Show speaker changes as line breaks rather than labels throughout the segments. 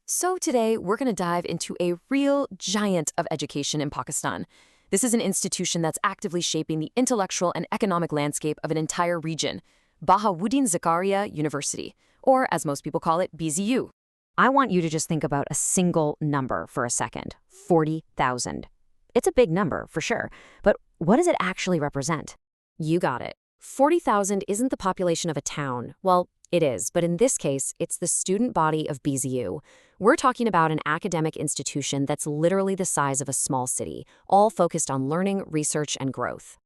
So today, we're going to dive into a real giant of education in Pakistan. This is an institution that's actively shaping the intellectual and economic landscape of an entire region, Bahauddin Zakariya University, or as most people call it, BZU.
I want you to just think about a single number for a second, 40,000. It's a big number, for sure, but what does it actually represent?
You got it. 40,000 isn't the population of a town. Well, it is, but in this case, it's the student body of BZU. We're talking about an academic institution that's literally the size of a small city, all focused on learning, research, and growth.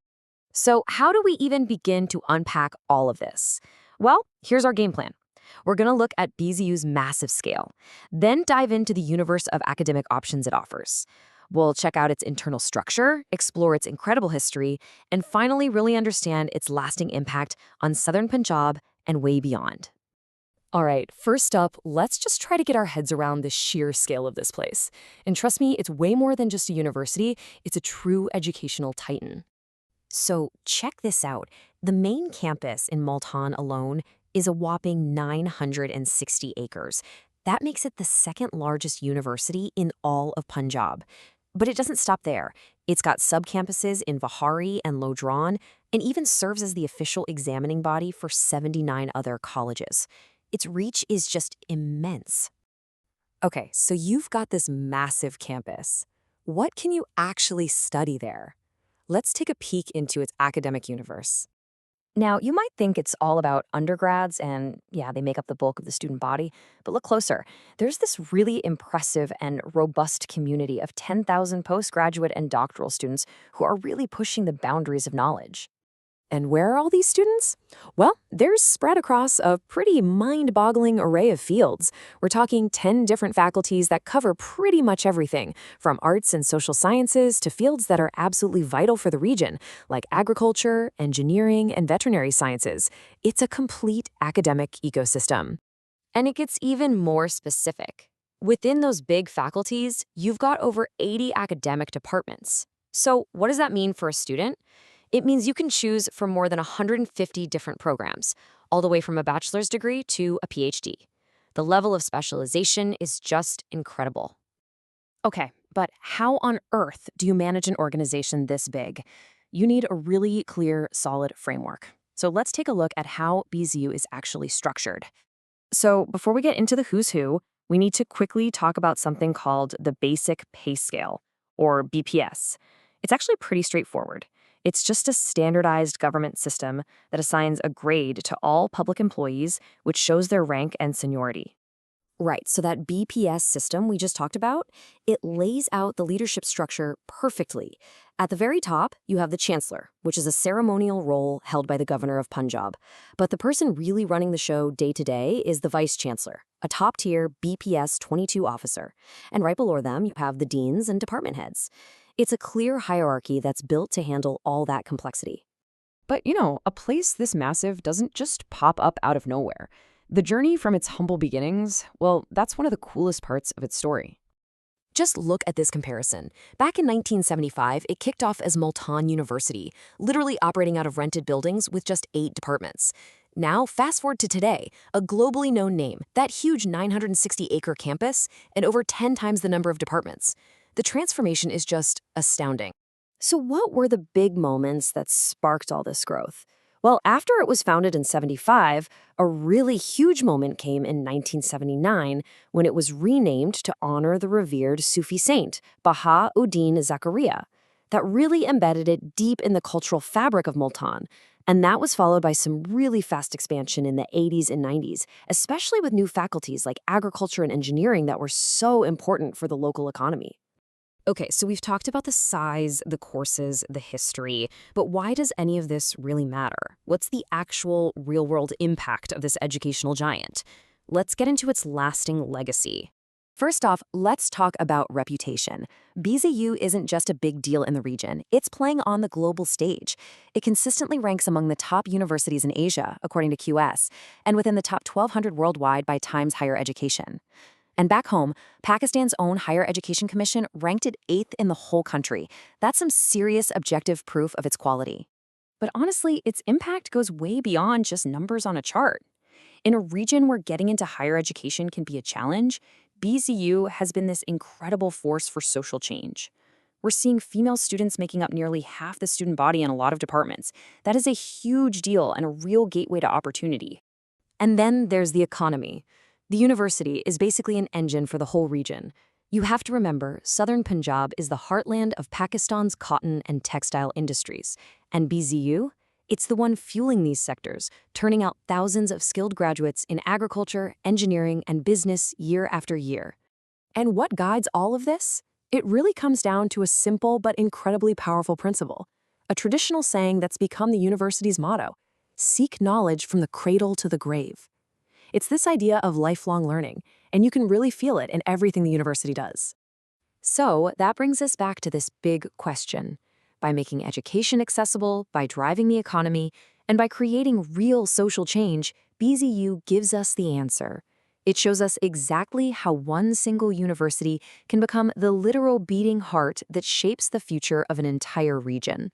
So how do we even begin to unpack all of this? Well, here's our game plan. We're going to look at BZU's massive scale, then dive into the universe of academic options it offers. We'll check out its internal structure, explore its incredible history, and finally really understand its lasting impact on Southern Punjab and way beyond. All right, first up, let's just try to get our heads around the sheer scale of this place. And trust me, it's way more than just a university, it's a true educational titan.
So check this out. The main campus in Multan alone is a whopping 960 acres. That makes it the second largest university in all of Punjab. But it doesn't stop there. It's got sub-campuses in Vihari and Lodron, and even serves as the official examining body for 79 other colleges. Its reach is just immense.
Okay, so you've got this massive campus. What can you actually study there? Let's take a peek into its academic universe. Now, you might think it's all about undergrads and, yeah, they make up the bulk of the student body, but look closer. There's this really impressive and robust community of 10,000 postgraduate and doctoral students who are really pushing the boundaries of knowledge. And where are all these students? Well, they're spread across a pretty mind-boggling array of fields. We're talking 10 different faculties that cover pretty much everything, from arts and social sciences to fields that are absolutely vital for the region, like agriculture, engineering, and veterinary sciences. It's a complete academic ecosystem. And it gets even more specific. Within those big faculties, you've got over 80 academic departments. So what does that mean for a student? It means you can choose from more than 150 different programs, all the way from a bachelor's degree to a PhD. The level of specialization is just incredible. Okay, but how on earth do you manage an organization this big? You need a really clear, solid framework. So let's take a look at how BZU is actually structured. So before we get into the who's who, we need to quickly talk about something called the Basic Pay Scale, or BPS. It's actually pretty straightforward. It's just a standardized government system that assigns a grade to all public employees, which shows their rank and seniority. Right, so that BPS system we just talked about, it lays out the leadership structure perfectly. At the very top, you have the chancellor, which is a ceremonial role held by the governor of Punjab. But the person really running the show day to day is the vice chancellor, a top-tier BPS 22 officer. And right below them, you have the deans and department heads. It's a clear hierarchy that's built to handle all that complexity. But, a place this massive doesn't just pop up out of nowhere. The journey from its humble beginnings, well, that's one of the coolest parts of its story. Just look at this comparison. Back in 1975, it kicked off as Multan University, literally operating out of rented buildings with just 8 departments. Now, fast forward to today, a globally known name, that huge 960-acre campus, and over 10 times the number of departments. The transformation is just astounding. So what were the big moments that sparked all this growth? Well, after it was founded in 75, a really huge moment came in 1979 when it was renamed to honor the revered Sufi saint, Bahauddin Zakariya. That really embedded it deep in the cultural fabric of Multan. And that was followed by some really fast expansion in the 80s and 90s, especially with new faculties like agriculture and engineering that were so important for the local economy. Okay, so we've talked about the size, the courses, the history, but why does any of this really matter? What's the actual real-world impact of this educational giant? Let's get into its lasting legacy. First off, let's talk about reputation. BZU isn't just a big deal in the region, it's playing on the global stage. It consistently ranks among the top universities in Asia, according to QS, and within the top 1,200 worldwide by Times Higher Education. And back home, Pakistan's own Higher Education Commission ranked it 8th in the whole country. That's some serious objective proof of its quality. But honestly, its impact goes way beyond just numbers on a chart. In a region where getting into higher education can be a challenge, BZU has been this incredible force for social change. We're seeing female students making up nearly half the student body in a lot of departments. That is a huge deal and a real gateway to opportunity.
And then there's the economy. The university is basically an engine for the whole region. You have to remember, Southern Punjab is the heartland of Pakistan's cotton and textile industries. And BZU? It's the one fueling these sectors, turning out thousands of skilled graduates in agriculture, engineering, and business year after year.
And what guides all of this? It really comes down to a simple but incredibly powerful principle, a traditional saying that's become the university's motto: seek knowledge from the cradle to the grave. It's this idea of lifelong learning, and you can really feel it in everything the university does.
So that brings us back to this big question. By making education accessible, by driving the economy, and by creating real social change, BZU gives us the answer. It shows us exactly how one single university can become the literal beating heart that shapes the future of an entire region.